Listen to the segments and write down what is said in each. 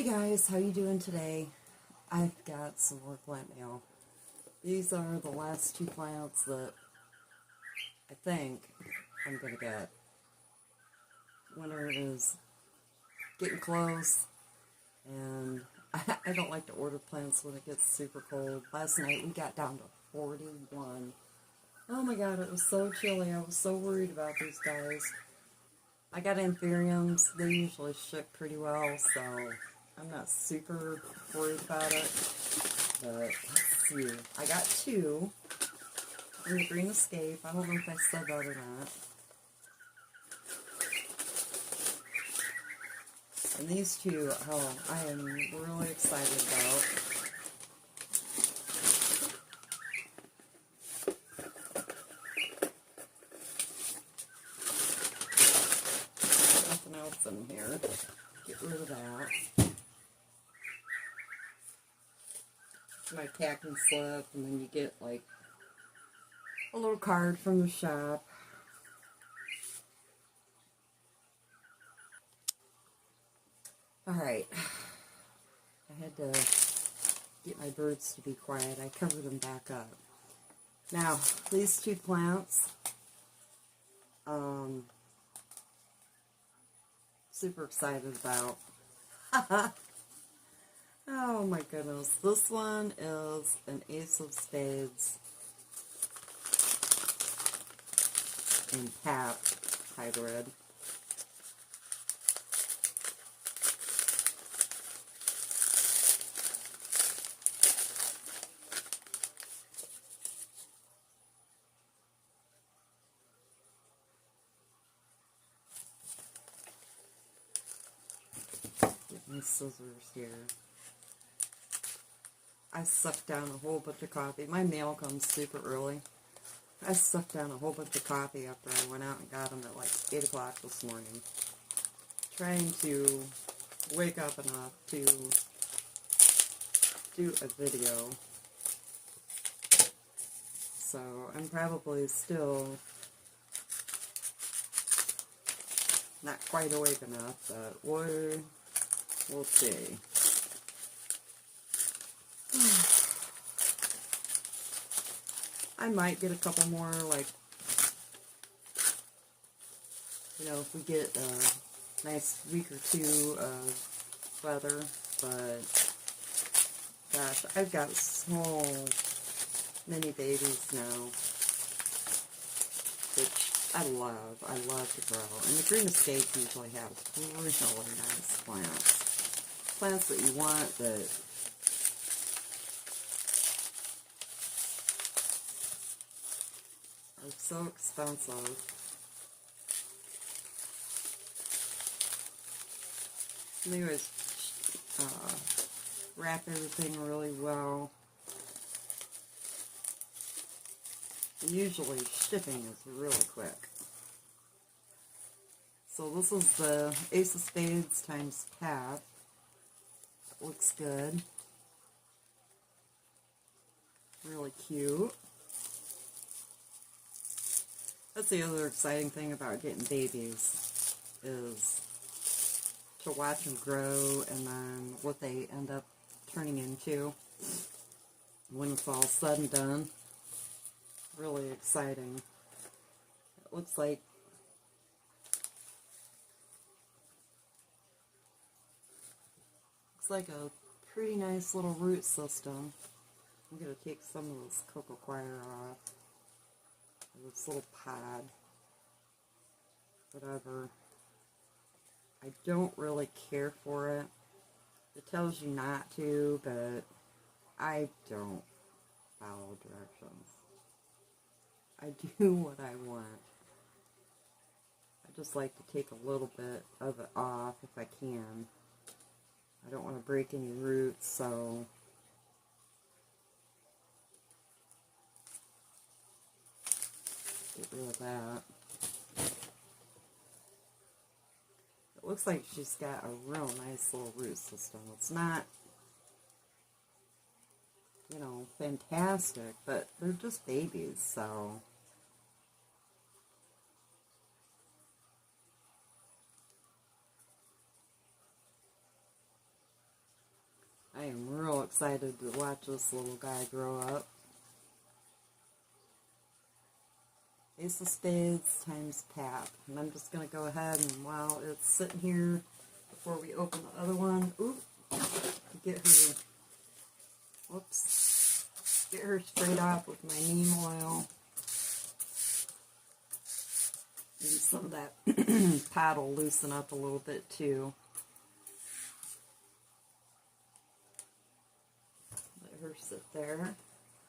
Guys, how you doing today? I've got some more plant mail. These are the last two plants that I think I'm gonna get. Winter is getting close, and I don't like to order plants when it gets super cold. Last night we got down to 41. Oh my god, it was so chilly. I was so worried about these guys. I got anthuriums. They usually ship pretty well, so I'm not super worried about it. But let's see. I got two in the Green Escape. I don't know if I said that or not. And these two, I am really excited about. Nothing else in here. Get rid of that. My packing slip, and then you get like a little card from the shop. Alright, I had to get my birds to be quiet. I covered them back up. Now, these two plants, super excited about. Oh my goodness. This one is an Ace of Spades in Pap hybrid. Get my scissors here. I sucked down a whole bunch of coffee. My mail comes super early. I sucked down a whole bunch of coffee after I went out and got them at like 8 o'clock this morning. Trying to wake up enough to do a video. So I'm probably still not quite awake enough, but we'll see. I might get a couple more, like, if we get a nice week or two of weather, but gosh, I've got so many babies now, which I love to grow. And the Green Escape usually has really nice plants that you want, that are so expensive. And they always wrap everything really well. And usually shipping is really quick. So this is the Ace of Spades times Pap. It looks good. Really cute. That's the other exciting thing about getting babies, is to watch them grow and then what they end up turning into when it's all said and done. Really exciting. It looks like a pretty nice little root system. I'm going to take some of this cocoa coir off. This little pod, whatever. I don't really care for it. It tells you not to, but I don't follow directions. I do what I want. I just like to take a little bit of it off if I can. I don't want to break any roots, so get rid of that. It looks like she's got a real nice little root system. It's not, fantastic, but they're just babies, so I am real excited to watch this little guy grow up. Ace of Spades times tap. And I'm just going to go ahead and while it's sitting here, before we open the other one, get her, get her sprayed off with my neem oil. Maybe some of that pot will loosen up a little bit too. Let her sit there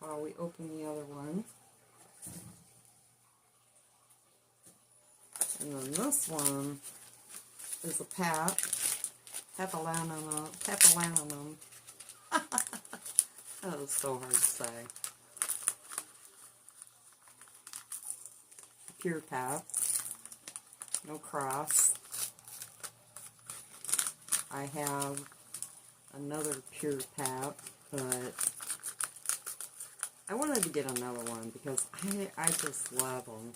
while we open the other one. And then this one is a papalanum. That was so hard to say. Pure pap. No cross. I have another pure pap, but I wanted to get another one because I just love them.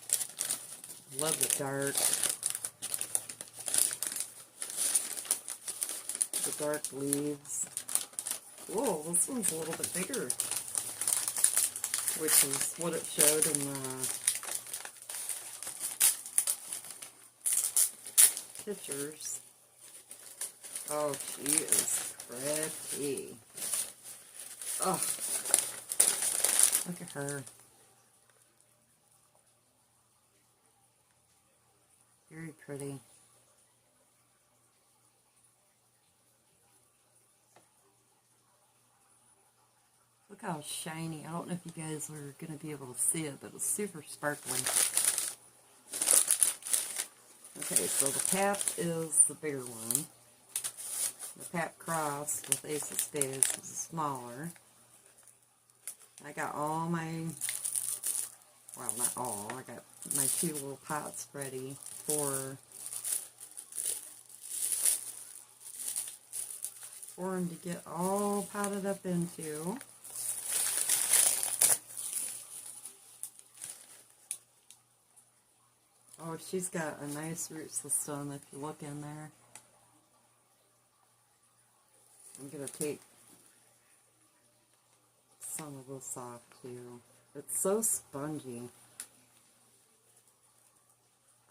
Love the dark leaves. Whoa, this one's a little bit bigger, which is what it showed in the pictures. Oh, she is pretty. Oh, look at her. Very pretty. Look how shiny. I don't know if you guys are going to be able to see it, but it's super sparkly. Okay, so the pap is the bigger one. The pap cross with Ace of Spades is smaller. I got all my, well, not all, I got my 2 little pots ready for them to get all potted up into. Oh, she's got a nice root system if you look in there. I'm going to take some of this off too. It's so spongy.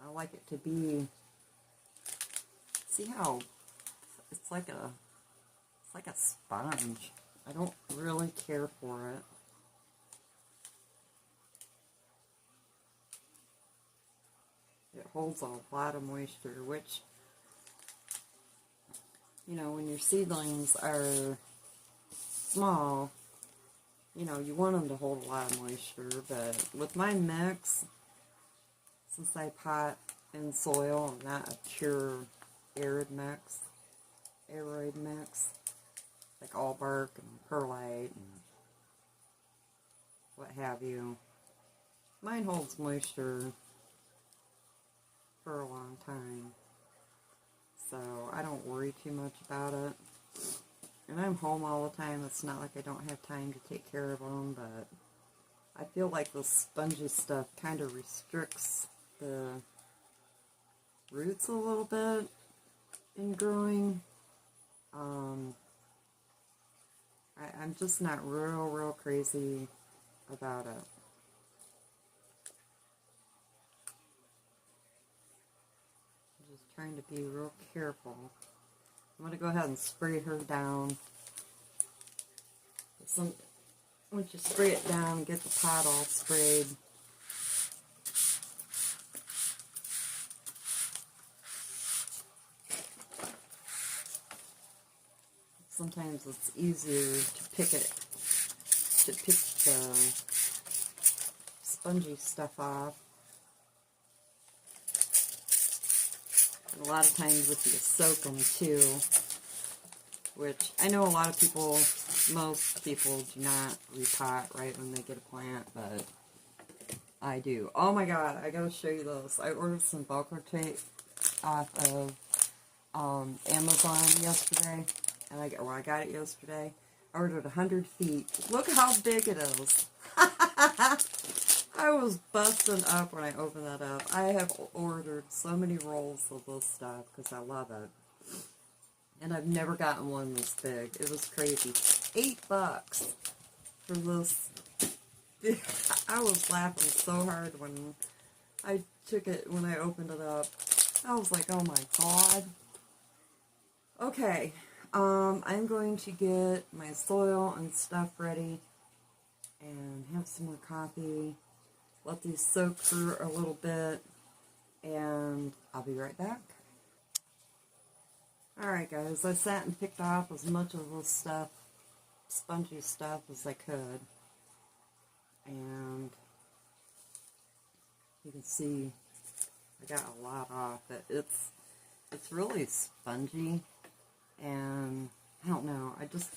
I like it to be, see how it's like a sponge. I don't really care for it. It holds a lot of moisture, which, you know, when your seedlings are small, you know, you want them to hold a lot of moisture, but with my mix, since I pot in soil and not a pure arid mix, like all bark and perlite and what have you, mine holds moisture for a long time, so I don't worry too much about it. And I'm home all the time. It's not like I don't have time to take care of them, but I feel like the spongy stuff kind of restricts the roots a little bit in growing. I'm just not real crazy about it. I'm just trying to be real careful. I'm going to go ahead and spray her down. Once you spray it down, get the pot all sprayed. Sometimes it's easier to pick the spongy stuff off. And a lot of times if you soak them too, which I know a lot of people, most people do not repot right when they get a plant, but I do. Oh my god, I gotta show you this. I ordered some Velcro tape off of Amazon yesterday. And I got it yesterday. I ordered 100 feet. Look how big it is. I was busting up when I opened that up. I have ordered so many rolls of this stuff because I love it. And I've never gotten one this big. It was crazy. $8 for this. I was laughing so hard when I took it, when I opened it up. I was like, oh my god. Okay, I'm going to get my soil and stuff ready and have some more coffee. Let these soak for a little bit, and I'll be right back. Alright guys, I sat and picked off as much of this stuff, spongy stuff, as I could. And you can see I got a lot off. It's really spongy, and I don't know, I just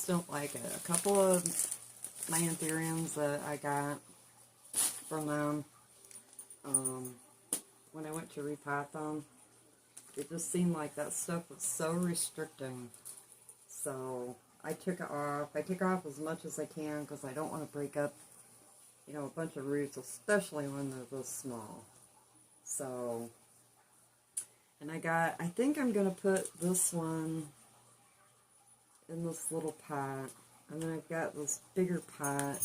don't like it. A couple of my anthuriums that I got from them, when I went to repot them, it just seemed like that stuff was so restricting. So I took it off. I take off as much as I can because I don't want to break up, you know, a bunch of roots, especially when they're this small. So, and I think I'm going to put this one in this little pot. And then I've got this bigger pot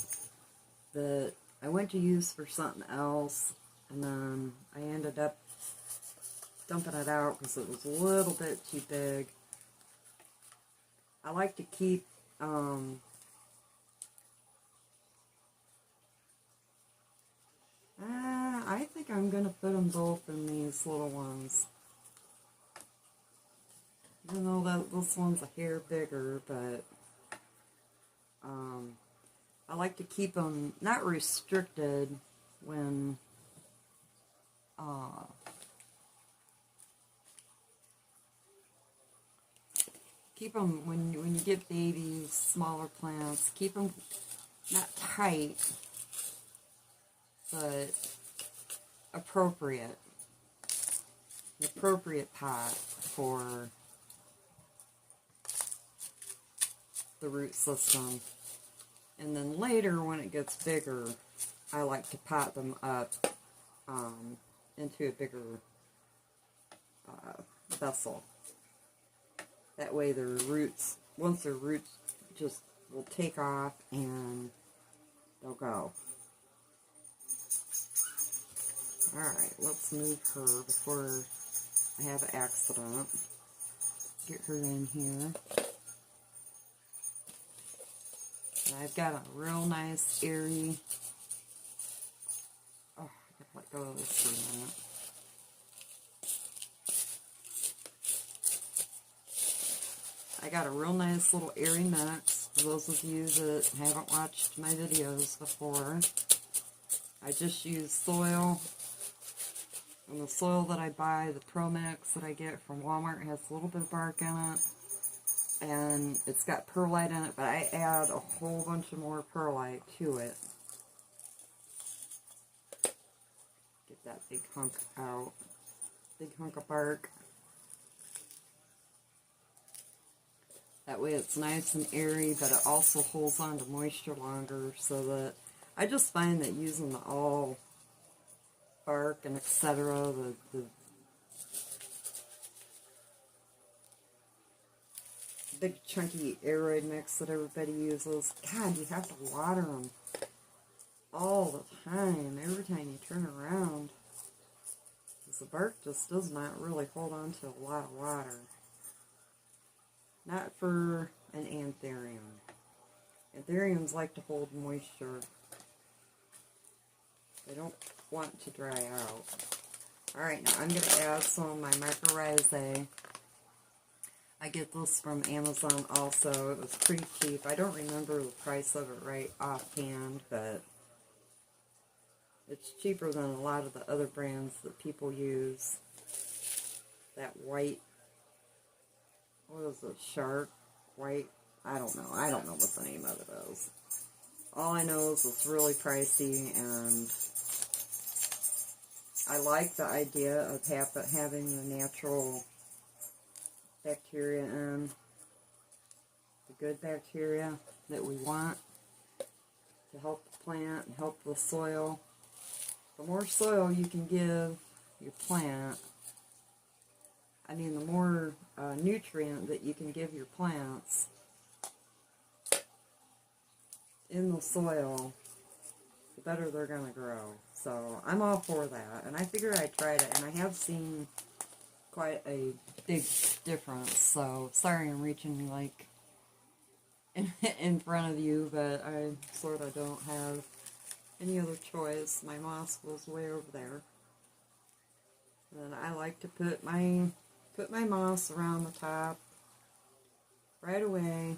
that I went to use for something else. And then I ended up dumping it out because it was a little bit too big. I like to keep, I think I'm going to put them both in these little ones. Even though this one's a hair bigger, but I like to keep them not restricted when keep them when you get babies, smaller plants. Keep them not tight, but appropriate. An appropriate pot for the root system. And then later, when it gets bigger, I like to pot them up into a bigger vessel. That way their roots, once their roots just will take off and they'll go. Alright, let's move her before I have an accident. Get her in here. And I've got a real nice, airy... Oh, I gotta let go of this for a minute. I got a real nice little airy mix. For those of you that haven't watched my videos before, I just use soil. And the soil that I buy, the Pro Mix that I get from Walmart, has a little bit of bark in it. And it's got perlite in it, but I add a whole bunch of more perlite to it. Get that big hunk out. Big hunk of bark. That way it's nice and airy, but it also holds on to moisture longer, so that I just find that using the all bark and etc., the big chunky aeroid mix that everybody uses, God, you have to water them all the time, every time you turn around, because the bark just does not really hold on to a lot of water. Not for an anthurium. Anthuriums like to hold moisture. They don't want to dry out. Alright, now I'm going to add some of my mycorrhizae. I get this from Amazon also. It was pretty cheap. I don't remember the price of it right offhand, but it's cheaper than a lot of the other brands that people use. That white, what is it, shark, white, I don't know what the name of it is. All I know is it's really pricey, and I like the idea of having the natural bacteria in, the good bacteria that we want to help the plant and help the soil. The more soil you can give your plant, I I mean, the more nutrient that you can give your plants in the soil, the better they're going to grow. So I'm all for that. And I figured I'd try it, and I have seen quite a big difference. So sorry I'm reaching like in front of you, but I sort of don't have any other choice. My moss was way over there. And I like to put my moss around the top right away.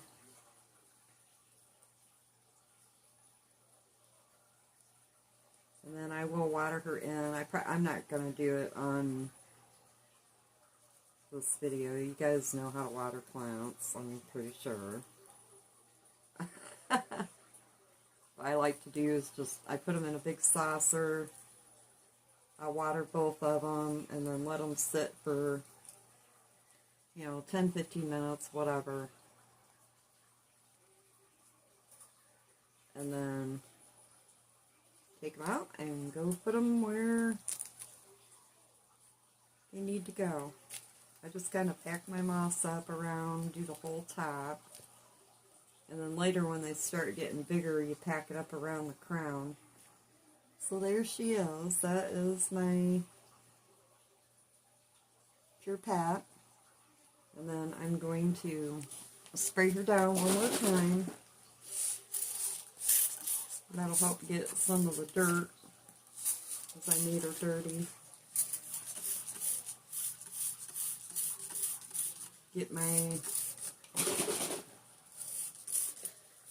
And then I will water her in. I'm not going to do it on this video. You guys know how to water plants, I'm pretty sure. What I like to do is just, I put them in a big saucer. I water both of them and then let them sit for, 10-15 minutes, whatever. And then take them out and go put them where they need to go. I just kind of pack my moss up around, do the whole top. And then later when they start getting bigger, you pack it up around the crown. So there she is. That is my Pure Pat. And then I'm going to spray her down one more time. That'll help get some of the dirt, because I need her dirty. Get my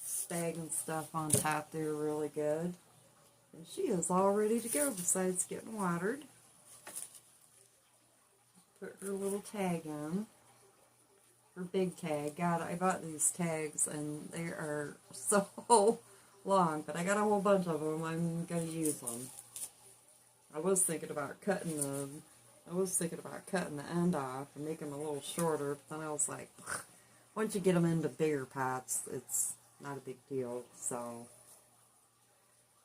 spag and stuff on top there really good. And she is all ready to go besides getting watered. Put her little tag in. Her big tag. God, I bought these tags and they are so long, but I got a whole bunch of them. I'm going to use them. I was thinking about cutting the end off and making them a little shorter, but then I was like, once you get them into bigger pots, it's not a big deal, so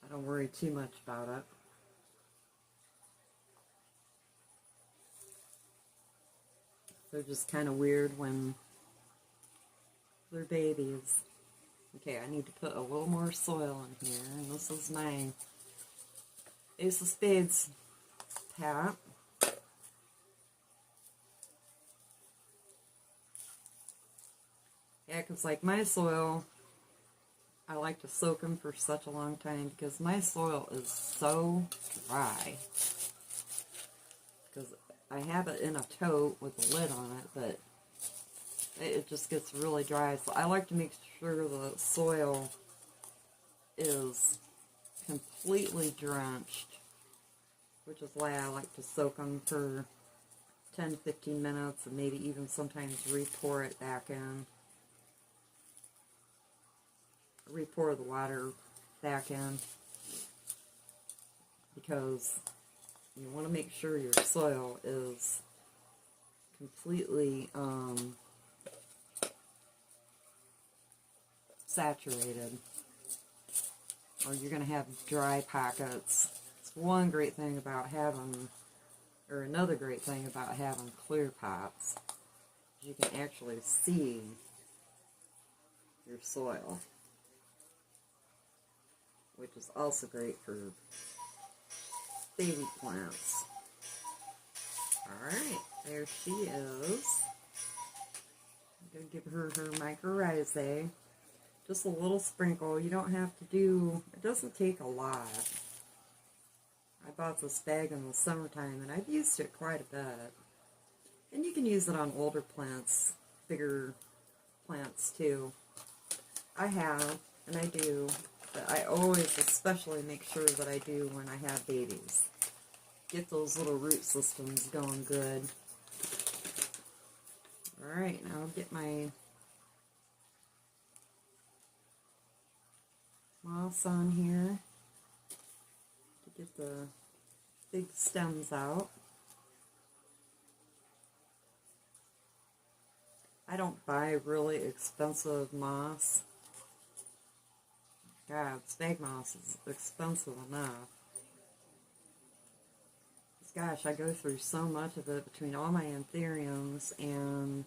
I don't worry too much about it. They're just kind of weird when they're babies. Okay, I need to put a little more soil in here, and this is my Ace of Spades pat. Yeah, because like my soil, I like to soak them for such a long time because my soil is so dry. Because I have it in a tote with a lid on it, but it just gets really dry. So I like to make sure the soil is completely drenched, which is why I like to soak them for 10-15 minutes and maybe even sometimes re-pour it back in. Re-pour the water back in, because you want to make sure your soil is completely saturated, or you're going to have dry pockets. It's one great thing about having, or another great thing about having clear pots, is you can actually see your soil, which is also great for baby plants. Alright, there she is. I'm going to give her her mycorrhizae. Just a little sprinkle. You don't have to do, it doesn't take a lot. I bought this bag in the summertime and I've used it quite a bit. And you can use it on older plants, bigger plants too. I have, and I do. But I always especially make sure that I do when I have babies. Get those little root systems going good. Alright, now I'll get my moss on here to get the big stems out. I don't buy really expensive moss. God, spag moss is expensive enough. Gosh, I go through so much of it between all my anthuriums and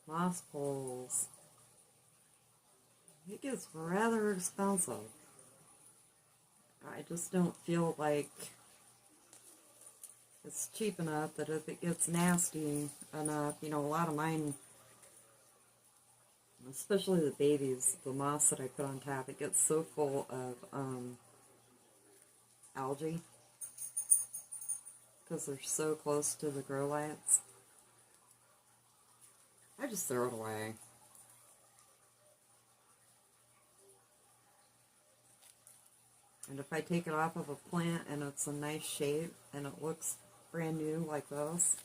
moss poles. It gets rather expensive. I just don't feel like it's cheap enough that if it gets nasty enough, you know, a lot of mine, especially the babies, the moss that I put on top, it gets so full of algae because they're so close to the grow lights. I just throw it away. And if I take it off of a plant and it's a nice shape and it looks brand new like this,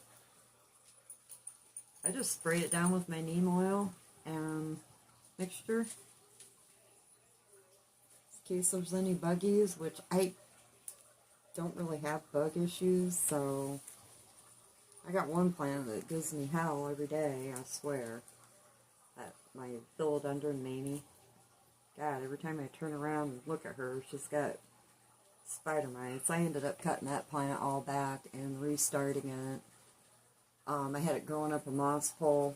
I just spray it down with my neem oil and mixture in case there's any buggies, which I don't really have bug issues, so I got one plant that gives me hell every day, I swear. That my philodendron Mamie. God, every time I turn around and look at her, she's got spider mites. I ended up cutting that plant all back and restarting it. I had it growing up a moss pole,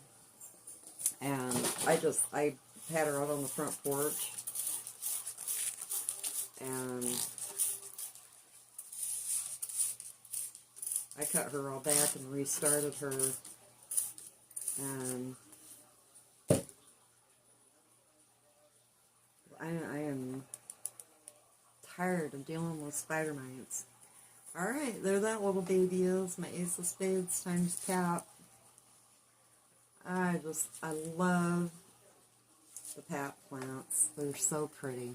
and I had her out on the front porch, and I cut her all back and restarted her, and I am tired of dealing with spider mites. Alright, there that little baby is, my Ace of Spades times Pap. I love the Pap plants. They're so pretty.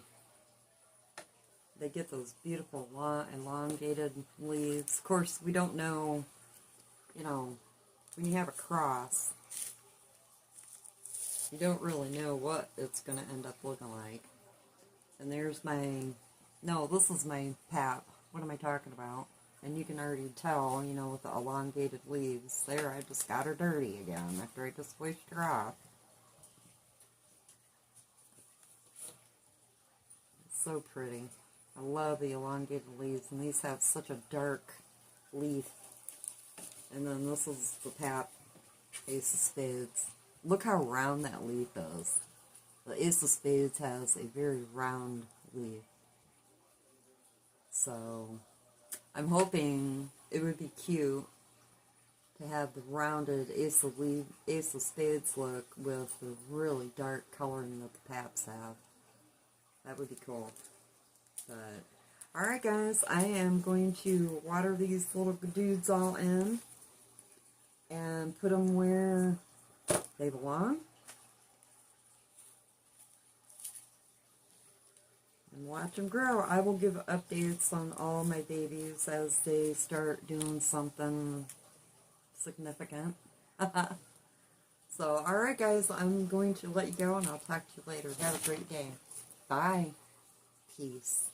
They get those beautiful long, elongated leaves. Of course, we don't know, you know, when you have a cross, you don't really know what it's going to end up looking like. And there's this is my Pap. What am I talking about? And you can already tell, you know, with the elongated leaves. There, I just got her dirty again after I just washed her off. It's so pretty. I love the elongated leaves, and these have such a dark leaf. And then this is the Pap Ace of Spades. Look how round that leaf is. The Ace of Spades has a very round leaf. So, I'm hoping it would be cute to have the rounded Ace of Spades look with the really dark coloring that the Paps have. That would be cool. But, alright guys, I am going to water these little dudes all in and put them where they belong. And watch them grow. I will give updates on all my babies as they start doing something significant. So, alright guys, I'm going to let you go and I'll talk to you later. Have a great day. Bye. Peace.